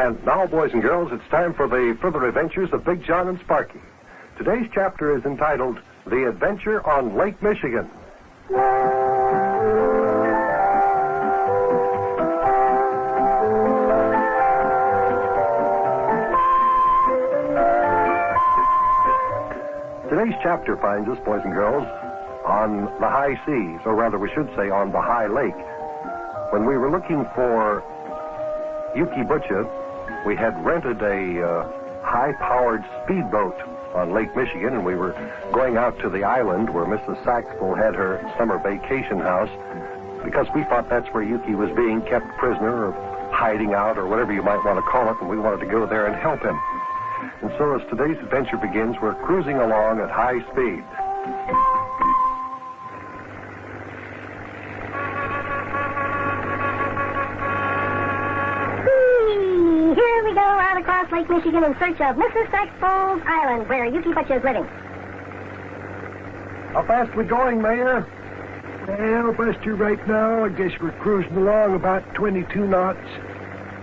And now, boys and girls, it's time for the further adventures of Big Jon and Sparkie. Today's chapter is entitled, The Adventure on Lake Michigan. Today's chapter finds us, boys and girls, on the high seas, or rather we should say on the high lake. When we were looking for Yuki Butcha, we had rented a high-powered speedboat on Lake Michigan, and we were going out to the island where Mrs. Saxville had her summer vacation house because we thought that's where Yuki was being kept prisoner or hiding out or whatever you might want to call it, and we wanted to go there and help him. And so as today's adventure begins, we're cruising along at high speed. Here we go out across Lake Michigan in search of Mrs. Saxville's Island, where Yuki Butcha is living. How fast we going, Mayor? Well, Buster, right now, I guess we're cruising along about 22 knots.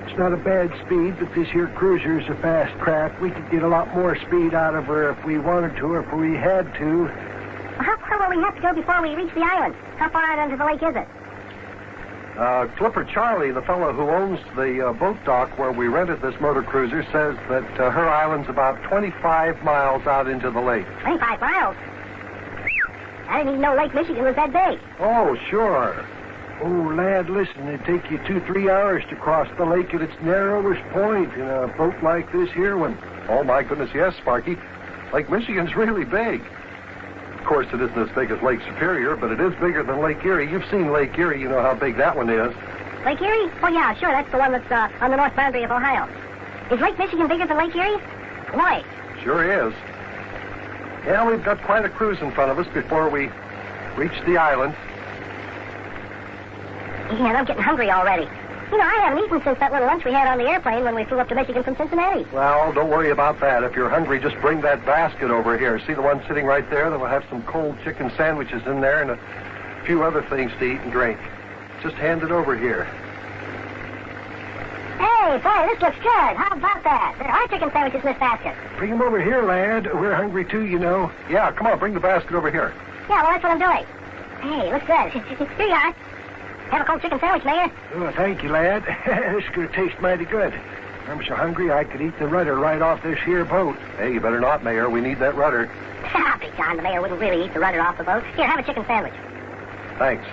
It's not a bad speed, but this here cruiser's a fast craft. We could get a lot more speed out of her if we wanted to, or if we had to. How far will we have to go before we reach the island? How far out into the lake is it? Clipper Charlie, the fellow who owns the boat dock where we rented this motor cruiser, says that her island's about 25 miles out into the lake. 25 miles? I didn't even know Lake Michigan was that big. Oh, sure. Oh, lad, listen, it'd take you 2-3 hours to cross the lake at its narrowest point in a boat like this here one. Oh, my goodness, yes, Sparkie. Lake Michigan's really big. Of course, it isn't as big as Lake Superior, but it is bigger than Lake Erie. You've seen Lake Erie. You know how big that one is. Lake Erie? Oh, yeah, sure. That's the one that's on the north boundary of Ohio. Is Lake Michigan bigger than Lake Erie? Why? Sure is. Yeah, we've got quite a cruise in front of us before we reach the island. Yeah, I'm getting hungry already. You know, I haven't eaten since that little lunch we had on the airplane when we flew up to Michigan from Cincinnati. Well, don't worry about that. If you're hungry, just bring that basket over here. See the one sitting right there? That will have some cold chicken sandwiches in there and a few other things to eat and drink. Just hand it over here. Hey, boy, this looks good. How about that? There are chicken sandwiches in this basket. Bring them over here, lad. We're hungry, too, you know. Yeah, come on, bring the basket over here. Yeah, well, that's what I'm doing. Hey, looks good. Here you are. Have a cold chicken sandwich, Mayor. Oh, thank you, lad. This is going to taste mighty good. I'm so hungry I could eat the rudder right off this here boat. Hey, you better not, Mayor. We need that rudder. Big John, the mayor wouldn't really eat the rudder off the boat. Here, have a chicken sandwich. Thanks.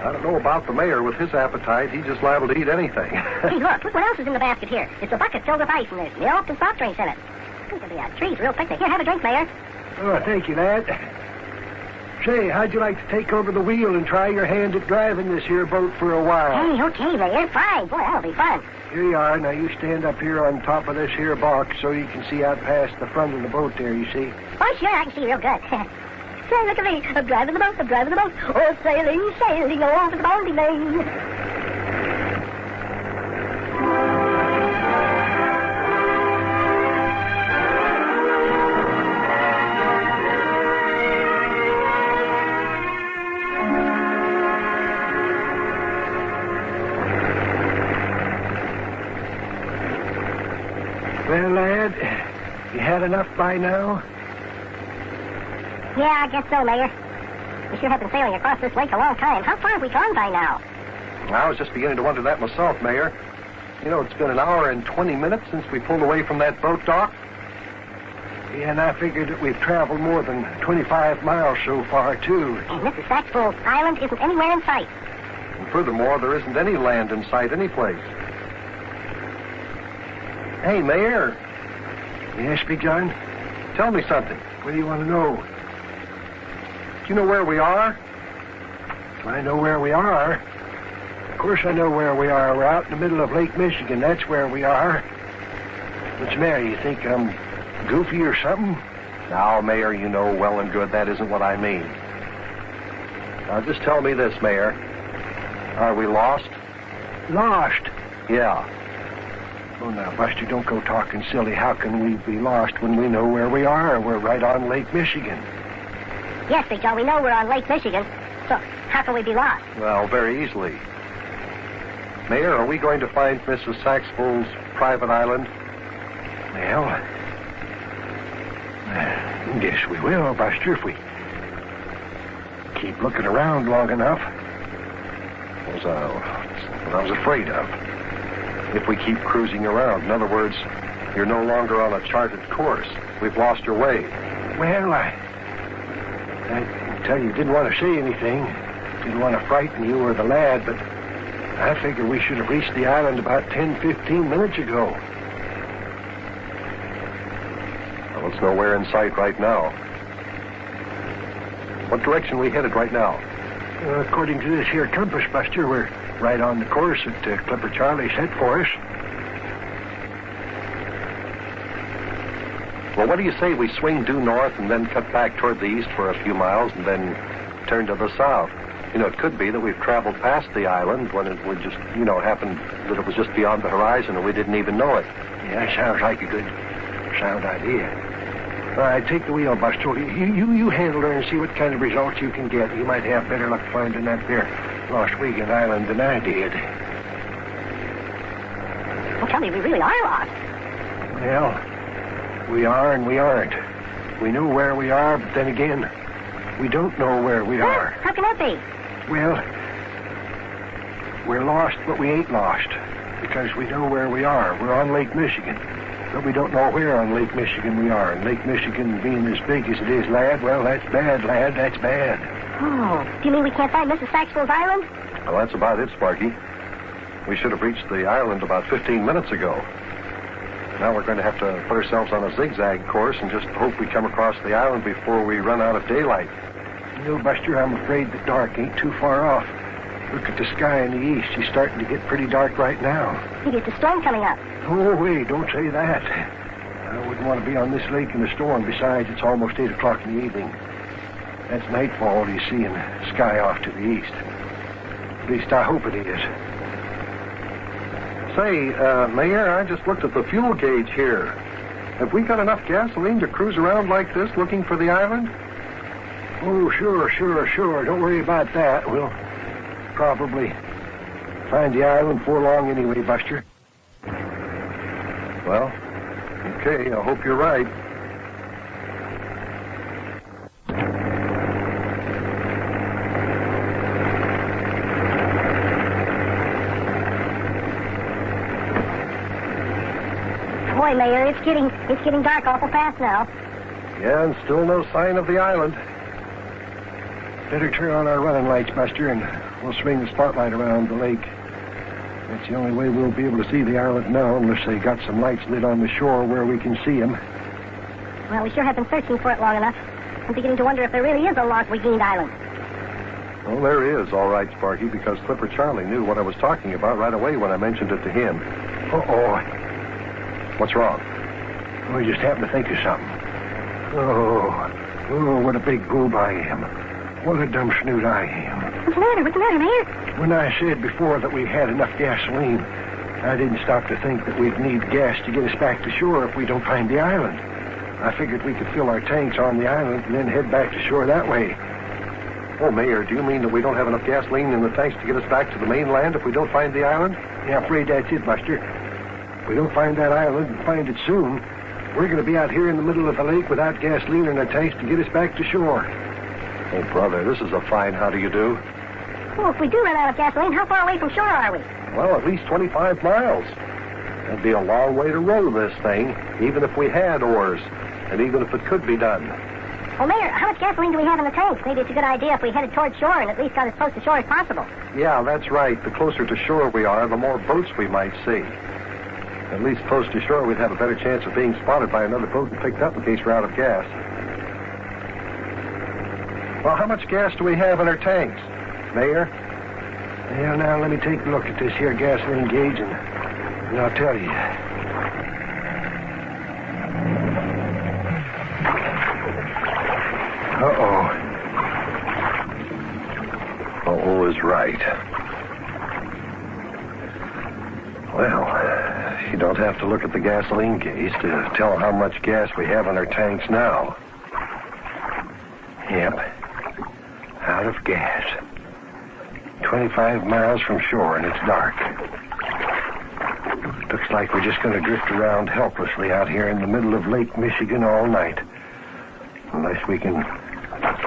I don't know about the mayor. With his appetite, he's just liable to eat anything. Hey, look what else is in the basket here. It's a bucket filled with ice, and there's milk and soft drinks in it. This will be a treat, real picnic. Here, have a drink, Mayor. Oh, thank you, lad. Say, how'd you like to take over the wheel and try your hand at driving this here boat for a while? Hey, okay, Mayor. Fine. Boy, that'll be fun. Here you are. Now, you stand up here on top of this here box so you can see out past the front of the boat there, you see? Oh, sure, I can see real good. Say, look at me. I'm driving the boat. I'm driving the boat. Oh, sailing, sailing over the boundary lane. Well, lad, you had enough by now? Yeah, I guess so, Mayor. We sure have been sailing across this lake a long time. How far have we gone by now? I was just beginning to wonder that myself, Mayor. You know, it's been an hour and 20 minutes since we pulled away from that boat dock. Yeah, and I figured that we've traveled more than 25 miles so far, too. And Mrs. Saxville's Island isn't anywhere in sight. And furthermore, there isn't any land in sight anyplace. Hey, Mayor. Yes, Big John? Tell me something. What do you want to know? Do you know where we are? I know where we are. Of course I know where we are. We're out in the middle of Lake Michigan. That's where we are. What's the matter? You think I'm goofy or something? Now, Mayor, you know well and good that isn't what I mean. Now, just tell me this, Mayor. Are we lost? Lost? Yeah. Oh, now, Buster, don't go talking silly. How can we be lost when we know where we are? We're right on Lake Michigan. Yes, Big John, we know we're on Lake Michigan. So, how can we be lost? Well, very easily. Mayor, are we going to find Mrs. Saxville's private island? Well, I guess we will, Buster, if we keep looking around long enough. That's what I was afraid of. If we keep cruising around. In other words, you're no longer on a charted course. We've lost your way. Well, I tell you, didn't want to say anything. Didn't want to frighten you or the lad, but I figure we should have reached the island about 10, 15 minutes ago. Well, it's nowhere in sight right now. What direction are we headed right now? According to this here compass, Buster, we're right on the course that Clipper Charlie set for us. Well, what do you say we swing due north and then cut back toward the east for a few miles and then turn to the south? You know, it could be that we've traveled past the island when it would just, happened that it was just beyond the horizon and we didn't even know it. Yeah, sounds like a good sound idea. All right, take the wheel, Buster. You handle her and see what kind of results you can get. You might have better luck finding that there lost Weekend Island than I did. Well, tell me, we really are lost. Well, we are and we aren't. We know where we are, but then again, we don't know where we are. How can that be? Well, we're lost, but we ain't lost, because we know where we are. We're on Lake Michigan, but we don't know where on Lake Michigan we are. And Lake Michigan being as big as it is, lad, well, that's bad, lad, that's bad. Oh, do you mean we can't find Mrs. Saxville's island? Well, that's about it, Sparky. We should have reached the island about 15 minutes ago. Now we're going to have to put ourselves on a zigzag course and just hope we come across the island before we run out of daylight. You know, Buster, I'm afraid the dark ain't too far off. Look at the sky in the east. It's starting to get pretty dark right now. Maybe it's a storm coming up. Oh, wait, don't say that. I wouldn't want to be on this lake in a storm. Besides, it's almost 8 o'clock in the evening. That's nightfall you see in the sky off to the east. At least I hope it is. Say, Mayor, I just looked at the fuel gauge here. Have we got enough gasoline to cruise around like this looking for the island? Oh, sure. Don't worry about that. We'll probably find the island before long anyway, Buster. Well, okay, I hope you're right. Boy, Mayor, it's getting dark awful fast now. Yeah, and still no sign of the island. Better turn on our running lights, Buster, and we'll swing the spotlight around the lake. That's the only way we'll be able to see the island now, unless they got some lights lit on the shore where we can see them. Well, we sure have been searching for it long enough. I'm beginning to wonder if there really is a lost Weekend Island. Well, there is, all right, Sparky, because Clipper Charlie knew what I was talking about right away when I mentioned it to him. Uh-oh. What's wrong? We just happened to think of something. Oh, what a big boob I am. What a dumb snoot I am. What's the matter, Mayor? When I said before that we had enough gasoline, I didn't stop to think that we'd need gas to get us back to shore if we don't find the island. I figured we could fill our tanks on the island and then head back to shore that way. Oh, Mayor, do you mean that we don't have enough gasoline in the tanks to get us back to the mainland if we don't find the island? Yeah, I'm afraid that's it, Buster. If we don't find that island and find it soon, we're going to be out here in the middle of the lake without gasoline in our tanks to get us back to shore. Oh, brother, this is a fine how do you do. Well, if we do run out of gasoline, how far away from shore are we? Well, at least 25 miles. That'd be a long way to row this thing, even if we had oars, and even if it could be done. Well, Mayor, how much gasoline do we have in the tanks? Maybe it's a good idea if we headed toward shore and at least got as close to shore as possible. Yeah, that's right. The closer to shore we are, the more boats we might see. At least close to shore, we'd have a better chance of being spotted by another boat and picked up in case we're out of gas. Well, how much gas do we have in our tanks, Mayor? Well, now, let me take a look at this here gasoline gauge, and I'll tell you. Uh-oh. Uh-oh is right. Well, you don't have to look at the gasoline gauge to tell how much gas we have in our tanks now. Yep. Out of gas. 25 miles from shore, and it's dark. Looks like we're just going to drift around helplessly out here in the middle of Lake Michigan all night. Unless we can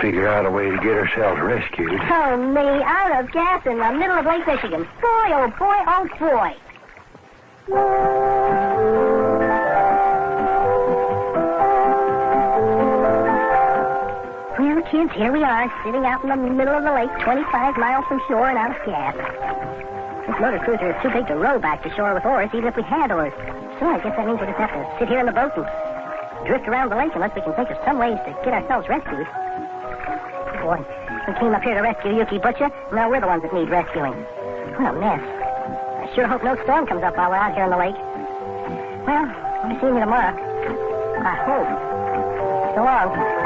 figure out a way to get ourselves rescued. Oh, me, out of gas in the middle of Lake Michigan. Boy, oh, boy, oh, boy. Well, kids, here we are, sitting out in the middle of the lake, 25 miles from shore and out of gas. This motor cruiser is too big to row back to shore with oars, even if we had oars. So I guess that means we just have to sit here in the boat and drift around the lake unless we can think of some ways to get ourselves rescued. Boy, we came up here to rescue Yuki Butcher. Now we're the ones that need rescuing. What a mess. I sure hope no storm comes up while we're out here in the lake. Well, I'll be seeing you tomorrow. I hope. So long.